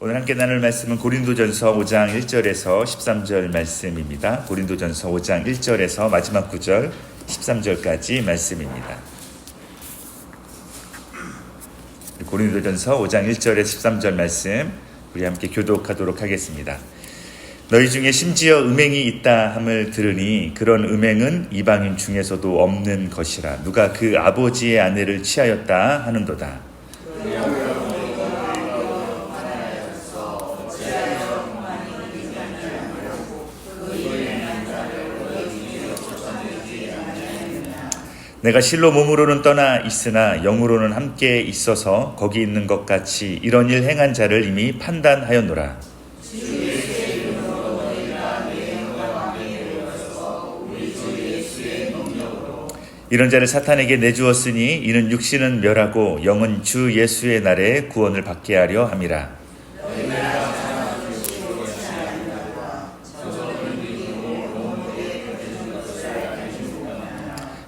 오늘 함께 나눌 말씀은 고린도전서 5장 1절에서 13절 말씀입니다. 고린도전서 5장 1절에서 마지막 9절 13절까지 말씀입니다. 고린도전서 5장 1절에서 13절 말씀 우리 함께 교독하도록 하겠습니다. 너희 중에 심지어 음행이 있다 함을 들으니 그런 음행은 이방인 중에서도 없는 것이라. 누가 그 아버지의 아내를 취하였다 하는도다. 내가 실로 몸으로는 떠나 있으나 영으로는 함께 있어서 거기 있는 것 같이 이런 일 행한 자를 이미 판단하였노라. 이런 자를 사탄에게 내주었으니 이는 육신은 멸하고 영은 주 예수의 날에 구원을 받게 하려 함이라.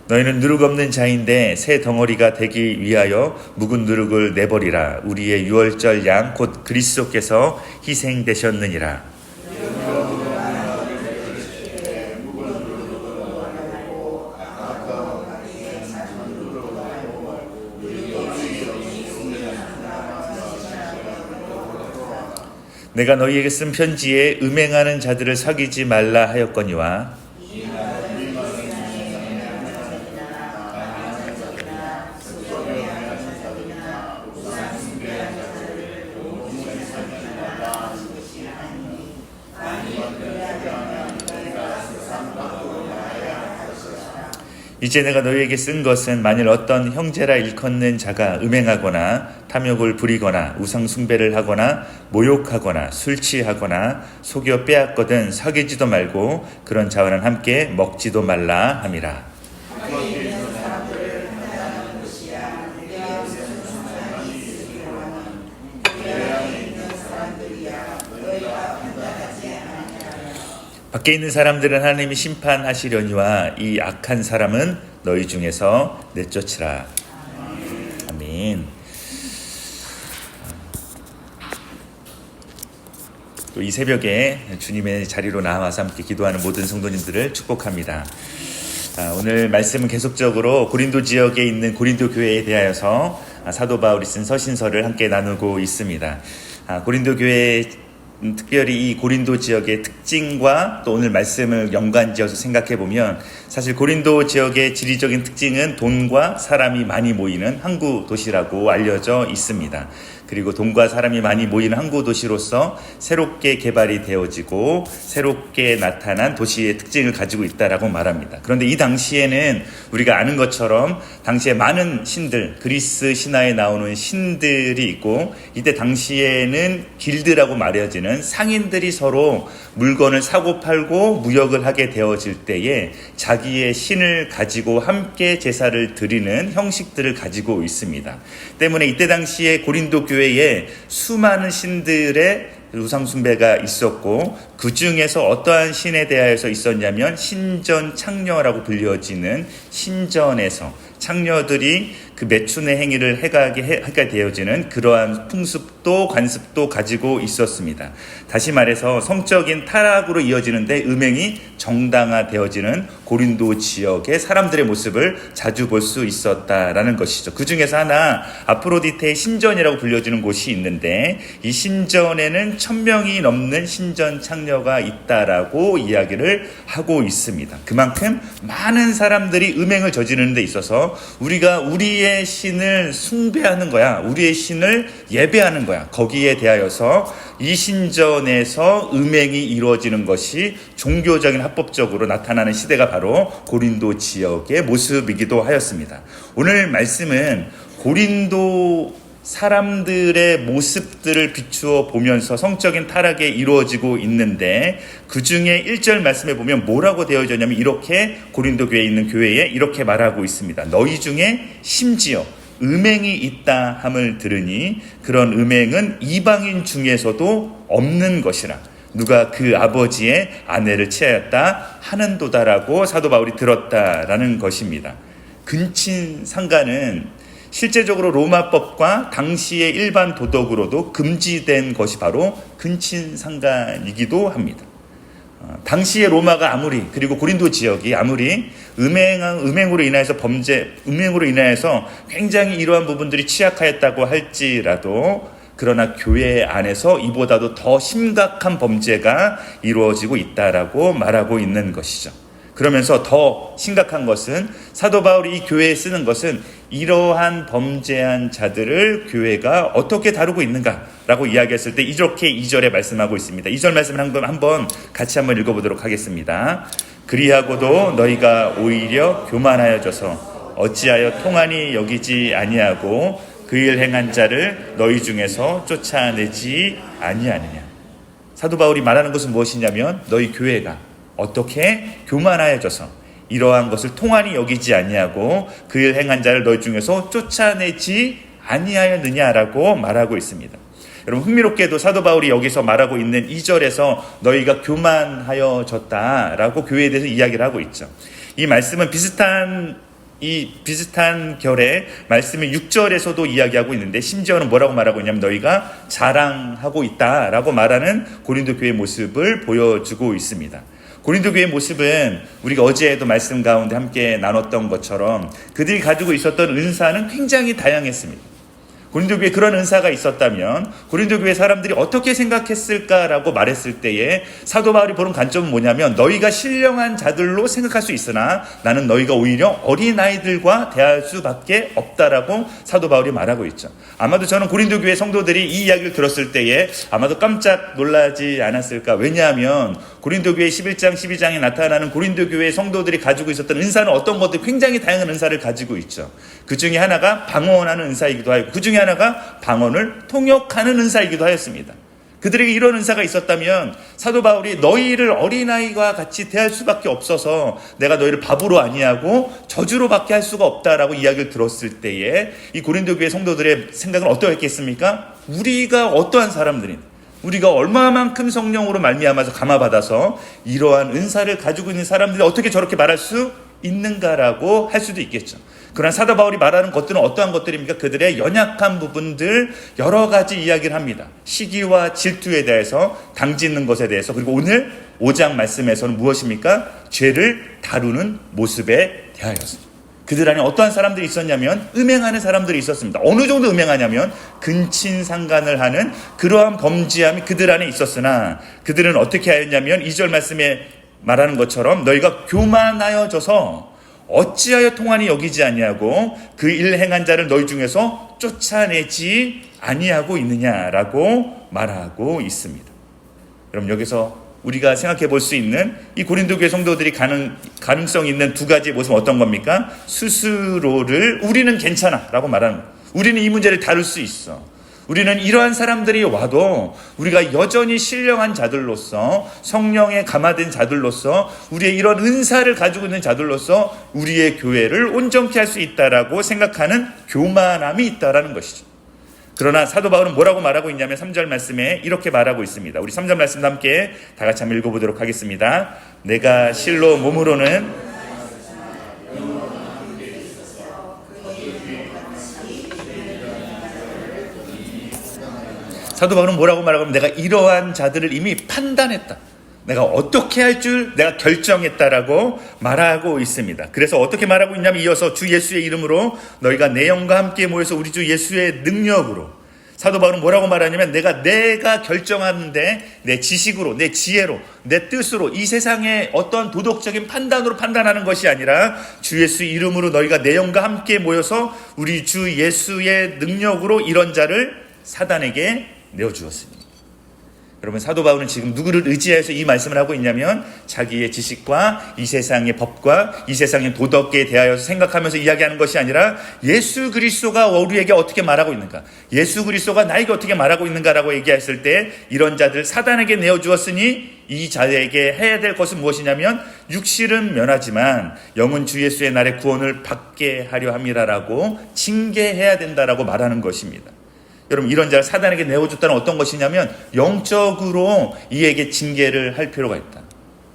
너희는 누룩 없는 자인데 새 덩어리가 되기 위하여 묵은 누룩을 내버리라. 우리의 유월절 양 곧 그리스도께서 희생되셨느니라. 내가 너희에게 쓴 편지에 음행하는 자들을 사귀지 말라 하였거니와 이제 내가 너희에게 쓴 것은 만일 어떤 형제라 일컫는 자가 음행하거나 탐욕을 부리거나 우상 숭배를 하거나 모욕하거나 술 취하거나 속여 빼앗거든 사귀지도 말고 그런 자와는 함께 먹지도 말라 함이라. 밖에 있는 사람들은 하나님이 심판하시려니와 이 악한 사람은 너희 중에서 내쫓으라. 아멘. 또 이 새벽에 주님의 자리로 나와서 함께 기도하는 모든 성도님들을 축복합니다. 오늘 말씀은 계속적으로 고린도 지역에 있는 고린도 교회에 대하여서 사도 바울이 쓴 서신서를 함께 나누고 있습니다. 고린도 교회 특별히 이 고린도 지역의 특징과 또 오늘 말씀을 연관지어서 생각해보면 사실 고린도 지역의 지리적인 특징은 돈과 사람이 많이 모이는 항구 도시라고 알려져 있습니다. 그리고 돈과 사람이 많이 모이는 항구 도시로서 새롭게 개발이 되어지고 새롭게 나타난 도시의 특징을 가지고 있다라고 말합니다. 그런데 이 당시에는 우리가 아는 것처럼 당시에 많은 신들, 그리스 신화에 나오는 신들이 있고 이때 당시에는 길드라고 말해지는 상인들이 서로 물건을 사고 팔고 무역을 하게 되어질 때에 자기의 신을 가지고 함께 제사를 드리는 형식들을 가지고 있습니다. 때문에 이때 당시에 고린도 교회에 수많은 신들의 우상 숭배가 있었고 그 중에서 어떠한 신에 대하여서 있었냐면 신전 창녀라고 불려지는 신전에서 창녀들이 그 매춘의 행위를 하게 되어지는 그러한 풍습도 관습도 가지고 있었습니다. 다시 말해서 성적인 타락으로 이어지는데 음행이 정당화되어지는 고린도 지역의 사람들의 모습을 자주 볼 수 있었다라는 것이죠. 그 중에서 하나 아프로디테의 신전이라고 불려지는 곳이 있는데 이 신전에는 1000명이 넘는 신전 창녀가 있다라고 이야기를 하고 있습니다. 그만큼 많은 사람들이 음행을 저지르는 데 있어서 우리가 우리의 신을 숭배하는 거야. 우리의 신을 예배하는 거야. 거기에 대하여서 이 신전에서 음행이 이루어지는 것이 종교적인 합법적으로 나타나는 시대가 바로 고린도 지역의 모습이기도 하였습니다. 오늘 말씀은 고린도 사람들의 모습들을 비추어 보면서 성적인 타락이 이루어지고 있는데 그 중에 1절 말씀에 보면 뭐라고 되어져 있냐면 이렇게 고린도 교회에 있는 교회에 이렇게 말하고 있습니다. 너희 중에 심지어 음행이 있다 함을 들으니 그런 음행은 이방인 중에서도 없는 것이라. 누가 그 아버지의 아내를 취하였다 하는도다라고 사도 바울이 들었다라는 것입니다. 근친 상간은 실제적으로 로마법과 당시의 일반 도덕으로도 금지된 것이 바로 근친상간이기도 합니다. 당시의 로마가 아무리, 그리고 고린도 지역이 아무리 음행으로 인하여서 굉장히 이러한 부분들이 취약하였다고 할지라도, 그러나 교회 안에서 이보다도 더 심각한 범죄가 이루어지고 있다라고 말하고 있는 것이죠. 그러면서 더 심각한 것은, 사도 바울이 이 교회에 쓰는 것은 이러한 범죄한 자들을 교회가 어떻게 다루고 있는가라고 이야기했을 때 이렇게 2절에 말씀하고 있습니다. 2절 말씀을 한번 같이 읽어보도록 하겠습니다. 그리하고도 너희가 오히려 교만하여져서 어찌하여 통한이 여기지 아니하고 그 일 행한 자를 너희 중에서 쫓아내지 아니하느냐. 사도 바울이 말하는 것은 무엇이냐면, 너희 교회가 어떻게 교만하여져서 이러한 것을 통한이 여기지 아니하고 그 일 행한 자를 너희 중에서 쫓아내지 아니하였느냐라고 말하고 있습니다. 여러분, 흥미롭게도 사도 바울이 여기서 말하고 있는 2절에서 너희가 교만하여졌다라고 교회에 대해서 이야기를 하고 있죠. 이 말씀은 비슷한 결의 말씀을 6절에서도 이야기하고 있는데, 심지어는 뭐라고 말하고 있냐면 너희가 자랑하고 있다라고 말하는 고린도 교회의 모습을 보여주고 있습니다. 고린도 교회의 모습은 우리가 어제에도 말씀 가운데 함께 나눴던 것처럼 그들이 가지고 있었던 은사는 굉장히 다양했습니다. 고린도 교회에 그런 은사가 있었다면 고린도 교회 사람들이 어떻게 생각했을까라고 말했을 때에 사도 바울이 보는 관점은 뭐냐면, 너희가 신령한 자들로 생각할 수 있으나 나는 너희가 오히려 어린아이들과 대할 수밖에 없다라고 사도 바울이 말하고 있죠. 아마도 저는 고린도 교회 성도들이 이 이야기를 들었을 때에 아마도 깜짝 놀라지 않았을까. 왜냐하면 고린도 교회 11장 12장에 나타나는 고린도 교회 성도들이 가지고 있었던 은사는 어떤 것들, 굉장히 다양한 은사를 가지고 있죠. 그 중에 하나가 방언하는 은사이기도 하고, 그 중에 하나가 방언을 통역하는 은사이기도 하였습니다. 그들에게 이런 은사가 있었다면 사도 바울이 너희를 어린아이와 같이 대할 수밖에 없어서 내가 너희를 바보로 아니하고 저주로 밖에 할 수가 없다라고 이야기를 들었을 때에 이 고린도 교회 성도들의 생각은 어떠했겠습니까? 우리가 어떠한 사람들인, 우리가 얼마만큼 성령으로 말미암아서 감화받아서 이러한 은사를 가지고 있는 사람들이 어떻게 저렇게 말할 수 있는가라고 할 수도 있겠죠. 그러나 사도 바울이 말하는 것들은 어떠한 것들입니까? 그들의 연약한 부분들 여러 가지 이야기를 합니다. 시기와 질투에 대해서, 당짓는 것에 대해서, 그리고 오늘 5장 말씀에서는 무엇입니까? 죄를 다루는 모습에 대하여서. 그들 안에 어떠한 사람들이 있었냐면 음행하는 사람들이 있었습니다. 어느 정도 음행하냐면 근친상간을 하는 그러한 범죄함이 그들 안에 있었으나, 그들은 어떻게 하였냐면 2절 말씀에 말하는 것처럼 너희가 교만하여져서 어찌하여 통한이 여기지 아니하고 그 일 행한 자를 너희 중에서 쫓아내지 아니하고 있느냐라고 말하고 있습니다. 여러분, 여기서 우리가 생각해 볼 수 있는 이 고린도 교회 성도들이 가능성 있는 두 가지 모습은 어떤 겁니까? 스스로를 우리는 괜찮아 라고 말하는 거예요. 우리는 이 문제를 다룰 수 있어. 우리는 이러한 사람들이 와도 우리가 여전히 신령한 자들로서, 성령에 감화된 자들로서, 우리의 이런 은사를 가지고 있는 자들로서 우리의 교회를 온전케 할 수 있다라고 생각하는 교만함이 있다라는 것이죠. 그러나 사도 바울은 뭐라고 말하고 있냐면 3절 말씀에 이렇게 말하고 있습니다. 우리 3절 말씀도 함께 다 같이 한번 읽어보도록 하겠습니다. 내가 실로 몸으로는 사도 바울은 뭐라고 말하고 하면 내가 이러한 자들을 이미 판단했다. 내가 어떻게 할 줄 내가 결정했다라고 말하고 있습니다. 그래서 어떻게 말하고 있냐면 이어서 주 예수의 이름으로 너희가 내 영과 함께 모여서 우리 주 예수의 능력으로, 사도 바울은 뭐라고 말하냐면 내가 결정하는데 내 지식으로, 내 지혜로, 내 뜻으로, 이 세상의 어떤 도덕적인 판단으로 판단하는 것이 아니라 주 예수 이름으로 너희가 내 영과 함께 모여서 우리 주 예수의 능력으로 이런 자를 사단에게 내어주었습니다. 여러분, 사도 바울은 지금 누구를 의지해서 이 말씀을 하고 있냐면 자기의 지식과 이 세상의 법과 이 세상의 도덕에 대하여서 생각하면서 이야기하는 것이 아니라 예수 그리스도가 우리에게 어떻게 말하고 있는가, 예수 그리스도가 나에게 어떻게 말하고 있는가라고 얘기했을 때 이런 자들 사단에게 내어주었으니 이 자에게 해야 될 것은 무엇이냐면 육실은 면하지만 영은 주 예수의 날에 구원을 받게 하려 함이라라고 징계해야 된다라고 말하는 것입니다. 여러분, 이런 자를 사단에게 내어줬다는 어떤 것이냐면 영적으로 이에게 징계를 할 필요가 있다.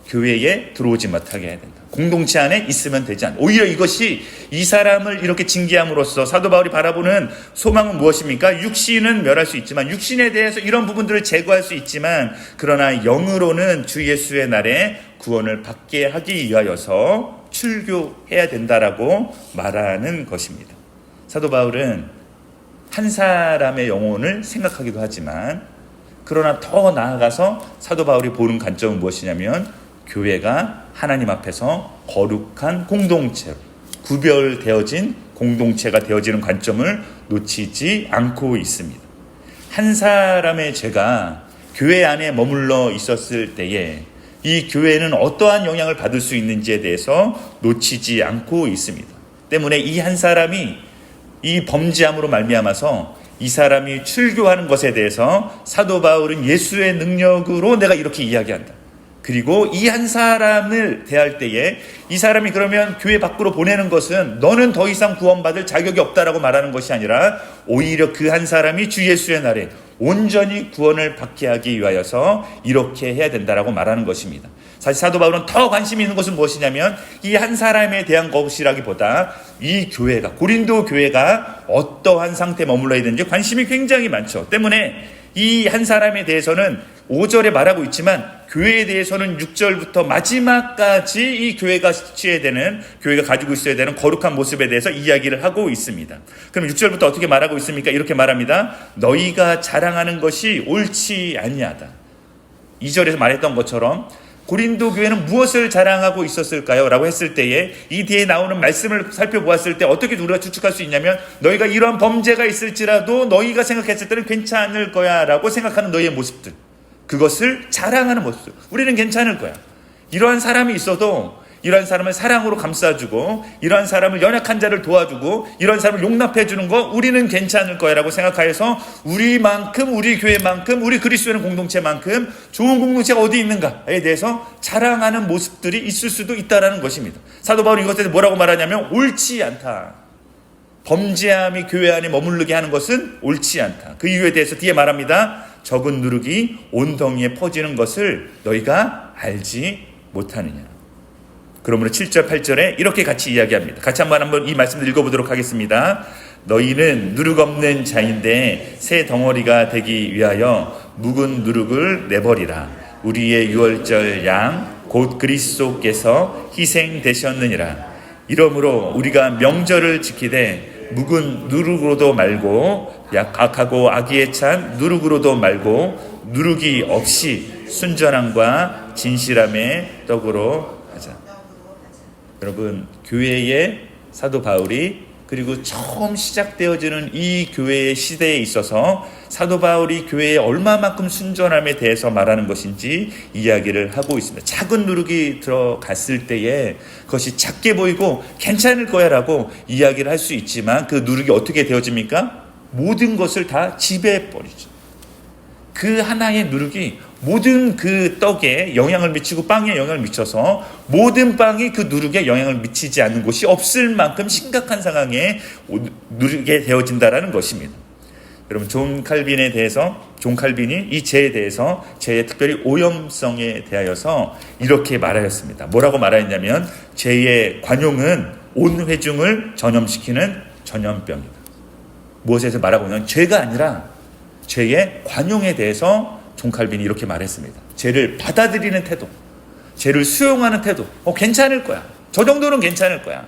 교회에 들어오지 못하게 해야 된다. 공동체 안에 있으면 되지 않다. 오히려 이것이 이 사람을 이렇게 징계함으로써 사도 바울이 바라보는 소망은 무엇입니까? 육신은 멸할 수 있지만, 육신에 대해서 이런 부분들을 제거할 수 있지만, 그러나 영으로는 주 예수의 날에 구원을 받게 하기 위하여서 출교해야 된다라고 말하는 것입니다. 사도 바울은 한 사람의 영혼을 생각하기도 하지만, 그러나 더 나아가서 사도 바울이 보는 관점은 무엇이냐면, 교회가 하나님 앞에서 거룩한 공동체로 구별되어진 공동체가 되어지는 관점을 놓치지 않고 있습니다. 한 사람의 죄가 교회 안에 머물러 있었을 때에 이 교회는 어떠한 영향을 받을 수 있는지에 대해서 놓치지 않고 있습니다. 때문에 이 한 사람이 이 범죄함으로 말미암아서 이 사람이 출교하는 것에 대해서 사도 바울은 예수의 능력으로 내가 이렇게 이야기한다. 그리고 이 한 사람을 대할 때에 이 사람이 그러면 교회 밖으로 보내는 것은 너는 더 이상 구원받을 자격이 없다라고 말하는 것이 아니라 오히려 그 한 사람이 주 예수의 날에 온전히 구원을 받게 하기 위하여서 이렇게 해야 된다라고 말하는 것입니다. 사실 사도 바울은 더 관심이 있는 것은 무엇이냐면 이 한 사람에 대한 것이라기보다 이 교회가, 고린도 교회가 어떠한 상태에 머물러 있는지 관심이 굉장히 많죠. 때문에 이 한 사람에 대해서는 5절에 말하고 있지만 교회에 대해서는 6절부터 마지막까지 이 교회가 취해야 되는, 교회가 가지고 있어야 되는 거룩한 모습에 대해서 이야기를 하고 있습니다. 그럼 6절부터 어떻게 말하고 있습니까? 이렇게 말합니다. 너희가 자랑하는 것이 옳지 아니하다. 2절에서 말했던 것처럼 고린도 교회는 무엇을 자랑하고 있었을까요? 라고 했을 때에 이 뒤에 나오는 말씀을 살펴보았을 때 어떻게 우리가 추측할 수 있냐면 너희가 이런 범죄가 있을지라도 너희가 생각했을 때는 괜찮을 거야 라고 생각하는 너희의 모습들, 그것을 자랑하는 모습. 우리는 괜찮을 거야. 이러한 사람이 있어도 이러한 사람을 사랑으로 감싸주고 이러한 사람을 연약한 자를 도와주고 이러한 사람을 용납해주는 거 우리는 괜찮을 거야 라고 생각하여서 우리만큼, 우리 교회만큼, 우리 그리스도의 공동체만큼 좋은 공동체가 어디 있는가에 대해서 자랑하는 모습들이 있을 수도 있다는 것입니다. 사도 바울이 이것에 대해서 뭐라고 말하냐면 옳지 않다. 범죄함이 교회 안에 머무르게 하는 것은 옳지 않다. 그 이유에 대해서 뒤에 말합니다. 적은 누룩이 온 덩이에 퍼지는 것을 너희가 알지 못하느냐. 그러므로 7절 8절에 이렇게 같이 이야기합니다. 같이 한번 이 말씀을 읽어보도록 하겠습니다. 너희는 누룩 없는 자인데 새 덩어리가 되기 위하여 묵은 누룩을 내버리라. 우리의 유월절 양 곧 그리스도께서 희생되셨느니라. 이러므로 우리가 명절을 지키되 묵은 누룩으로도 말고 악하고 악의에 찬 누룩으로도 말고 누룩이 없이 순전함과 진실함의 떡으로 하자. 여러분, 교회의 사도 바울이 그리고 처음 시작되어지는 이 교회의 시대에 있어서 사도 바울이 교회에 얼마만큼 순전함에 대해서 말하는 것인지 이야기를 하고 있습니다. 작은 누룩이 들어갔을 때에 그것이 작게 보이고 괜찮을 거야 라고 이야기를 할 수 있지만 그 누룩이 어떻게 되어집니까? 모든 것을 다 지배해버리죠. 그 하나의 누룩이 모든 그 떡에 영향을 미치고 빵에 영향을 미쳐서 모든 빵이 그 누룩에 영향을 미치지 않는 곳이 없을 만큼 심각한 상황에 누르게 되어진다는 것입니다. 여러분, 존 칼빈이 이 죄에 대해서 죄의 특별히 오염성에 대하여서 이렇게 말하였습니다. 뭐라고 말하였냐면 죄의 관용은 온 회중을 전염시키는 전염병이다. 무엇에서 말하고 있냐면 죄가 아니라 죄의 관용에 대해서 존 칼빈이 이렇게 말했습니다. 죄를 받아들이는 태도, 죄를 수용하는 태도. 괜찮을 거야. 저 정도는 괜찮을 거야.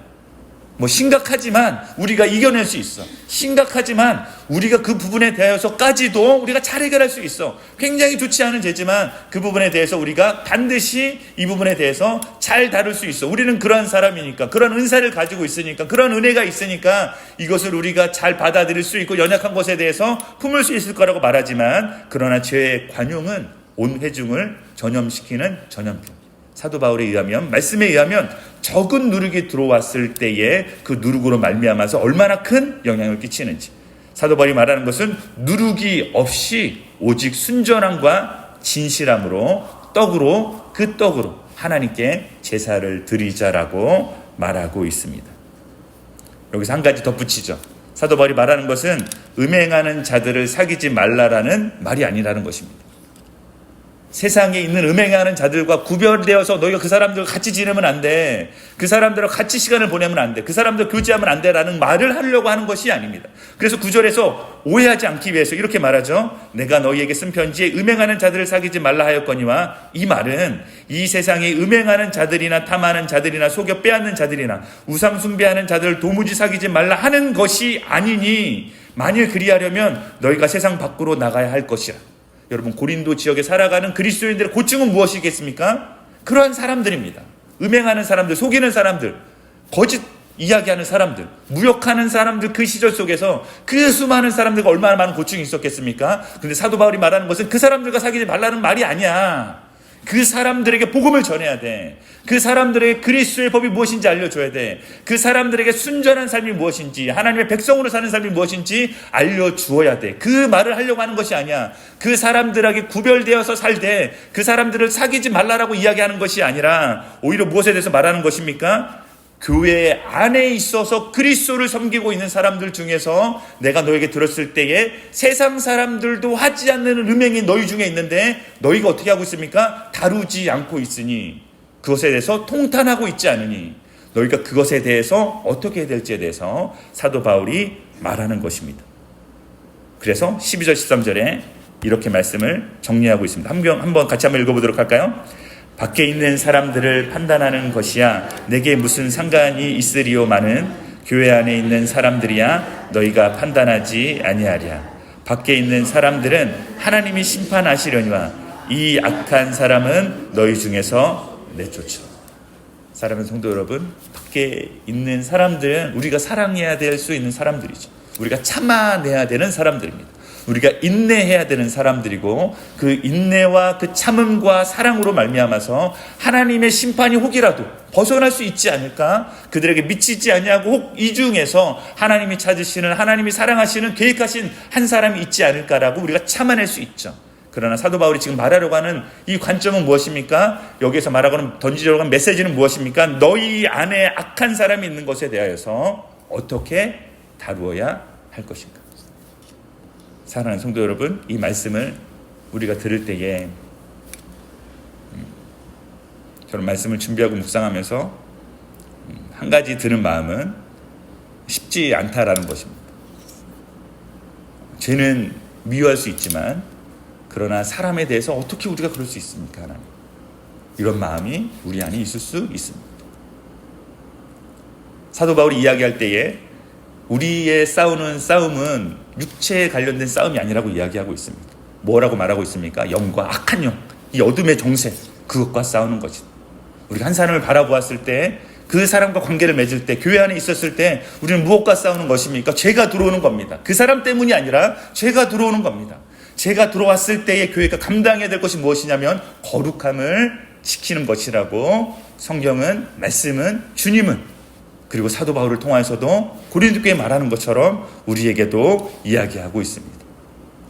심각하지만 우리가 이겨낼 수 있어. 심각하지만 우리가 그 부분에 대해서까지도 우리가 잘 해결할 수 있어. 굉장히 좋지 않은 죄지만 그 부분에 대해서 우리가 반드시 이 부분에 대해서 잘 다룰 수 있어. 우리는 그러한 사람이니까, 그런 은사를 가지고 있으니까, 그런 은혜가 있으니까 이것을 우리가 잘 받아들일 수 있고 연약한 것에 대해서 품을 수 있을 거라고 말하지만, 그러나 죄의 관용은 온 회중을 전염시키는 전염병. 사도 바울에 의하면, 말씀에 의하면 적은 누룩이 들어왔을 때에 그 누룩으로 말미암아서 얼마나 큰 영향을 끼치는지, 사도 바울이 말하는 것은 누룩이 없이 오직 순전함과 진실함으로 그 떡으로 하나님께 제사를 드리자라고 말하고 있습니다. 여기서 한 가지 덧붙이죠. 사도 바울이 말하는 것은 음행하는 자들을 사귀지 말라라는 말이 아니라는 것입니다. 세상에 있는 음행하는 자들과 구별되어서 너희가 그 사람들과 같이 지내면 안 돼. 그 사람들과 같이 시간을 보내면 안 돼. 그 사람들 교제하면 안 돼라는 말을 하려고 하는 것이 아닙니다. 그래서 9절에서 오해하지 않기 위해서 이렇게 말하죠. 내가 너희에게 쓴 편지에 음행하는 자들을 사귀지 말라 하였거니와, 이 말은 이 세상에 음행하는 자들이나 탐하는 자들이나 속여 빼앗는 자들이나 우상 숭배하는 자들을 도무지 사귀지 말라 하는 것이 아니니, 만일 그리하려면 너희가 세상 밖으로 나가야 할 것이라. 여러분, 고린도 지역에 살아가는 그리스도인들의 고충은 무엇이겠습니까? 그러한 사람들입니다. 음행하는 사람들, 속이는 사람들, 거짓 이야기하는 사람들, 무역하는 사람들, 그 시절 속에서 그 수많은 사람들과 얼마나 많은 고충이 있었겠습니까? 근데 사도 바울이 말하는 것은 그 사람들과 사귀지 말라는 말이 아니야. 그 사람들에게 복음을 전해야 돼. 그 사람들에게 그리스도의 법이 무엇인지 알려줘야 돼. 그 사람들에게 순전한 삶이 무엇인지, 하나님의 백성으로 사는 삶이 무엇인지 알려주어야 돼. 그 말을 하려고 하는 것이 아니야. 그 사람들에게 구별되어서 살되 그 사람들을 사귀지 말라라고 이야기하는 것이 아니라, 오히려 무엇에 대해서 말하는 것입니까? 교회 안에 있어서 그리스도를 섬기고 있는 사람들 중에서 내가 너에게 들었을 때에 세상 사람들도 하지 않는 음행이 너희 중에 있는데 너희가 어떻게 하고 있습니까? 다루지 않고 있으니, 그것에 대해서 통탄하고 있지 않으니, 너희가 그것에 대해서 어떻게 해야 될지에 대해서 사도 바울이 말하는 것입니다. 그래서 12절 13절에 이렇게 말씀을 정리하고 있습니다. 한번 같이 한번 읽어보도록 할까요? 밖에 있는 사람들을 판단하는 것이야 내게 무슨 상관이 있으리요마는 교회 안에 있는 사람들이야 너희가 판단하지 아니하랴. 밖에 있는 사람들은 하나님이 심판하시려니와 이 악한 사람은 너희 중에서 내쫓으라. 사랑하는 성도 여러분, 밖에 있는 사람들은 우리가 사랑해야 될 수 있는 사람들이죠. 우리가 참아내야 되는 사람들입니다. 우리가 인내해야 되는 사람들이고, 그 인내와 그 참음과 사랑으로 말미암아서 하나님의 심판이 혹이라도 벗어날 수 있지 않을까? 그들에게 미치지 아니하고 혹 이 중에서 하나님이 찾으시는, 하나님이 사랑하시는, 계획하신 한 사람이 있지 않을까라고 우리가 참아낼 수 있죠. 그러나 사도 바울이 지금 말하려고 하는 이 관점은 무엇입니까? 여기서 말하고는 던지려고 하는 메시지는 무엇입니까? 너희 안에 악한 사람이 있는 것에 대하여서 어떻게 다루어야 할 것인가? 사랑하는 성도 여러분, 이 말씀을 우리가 들을 때에 저는 말씀을 준비하고 묵상하면서 한 가지 드는 마음은 쉽지 않다라는 것입니다. 죄는 미워할 수 있지만, 그러나 사람에 대해서 어떻게 우리가 그럴 수 있습니까? 하나님, 이런 마음이 우리 안에 있을 수 있습니다. 사도 바울이 이야기할 때에 우리의 싸우는 싸움은 육체에 관련된 싸움이 아니라고 이야기하고 있습니다. 뭐라고 말하고 있습니까? 영과 악한 영, 이 어둠의 정세, 그것과 싸우는 것이다. 우리가 한 사람을 바라보았을 때, 그 사람과 관계를 맺을 때, 교회 안에 있었을 때 우리는 무엇과 싸우는 것입니까? 죄가 들어오는 겁니다. 그 사람 때문이 아니라 죄가 들어오는 겁니다. 죄가 들어왔을 때에 교회가 감당해야 될 것이 무엇이냐면 거룩함을 지키는 것이라고 성경은, 말씀은, 주님은, 그리고 사도 바울을 통해서도 고린도 교회에 말하는 것처럼 우리에게도 이야기하고 있습니다.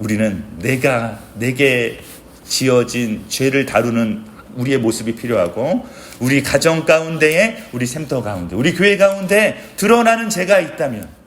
우리는 내게 지어진 죄를 다루는 우리의 모습이 필요하고, 우리 가정 가운데에, 우리 샘터 가운데, 우리 교회 가운데 드러나는 죄가 있다면,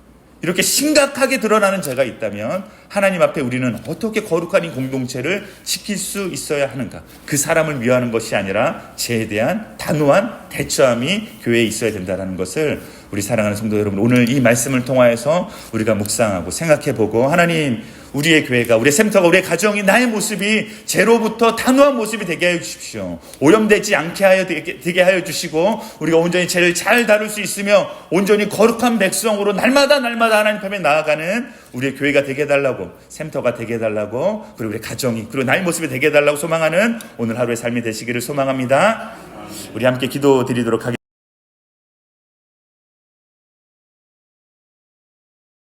이렇게 심각하게 드러나는 죄가 있다면 하나님 앞에 우리는 어떻게 거룩한 이 공동체를 지킬 수 있어야 하는가? 그 사람을 미워하는 것이 아니라 죄에 대한 단호한 대처함이 교회에 있어야 된다는 것을 우리 사랑하는 성도 여러분, 오늘 이 말씀을 통하여서 우리가 묵상하고 생각해보고, 하나님, 우리의 교회가, 우리의 샘터가, 우리의 가정이, 나의 모습이 죄로부터 단호한 모습이 되게 하여 주십시오. 오염되지 않게 되게 하여 주시고, 우리가 온전히 죄를 잘 다룰 수 있으며 온전히 거룩한 백성으로 날마다 하나님 앞에 나아가는 우리의 교회가 되게 해달라고, 샘터가 되게 해달라고, 그리고 우리 가정이, 그리고 나의 모습이 되게 해달라고 소망하는 오늘 하루의 삶이 되시기를 소망합니다. 우리 함께 기도 드리도록 하겠습니다.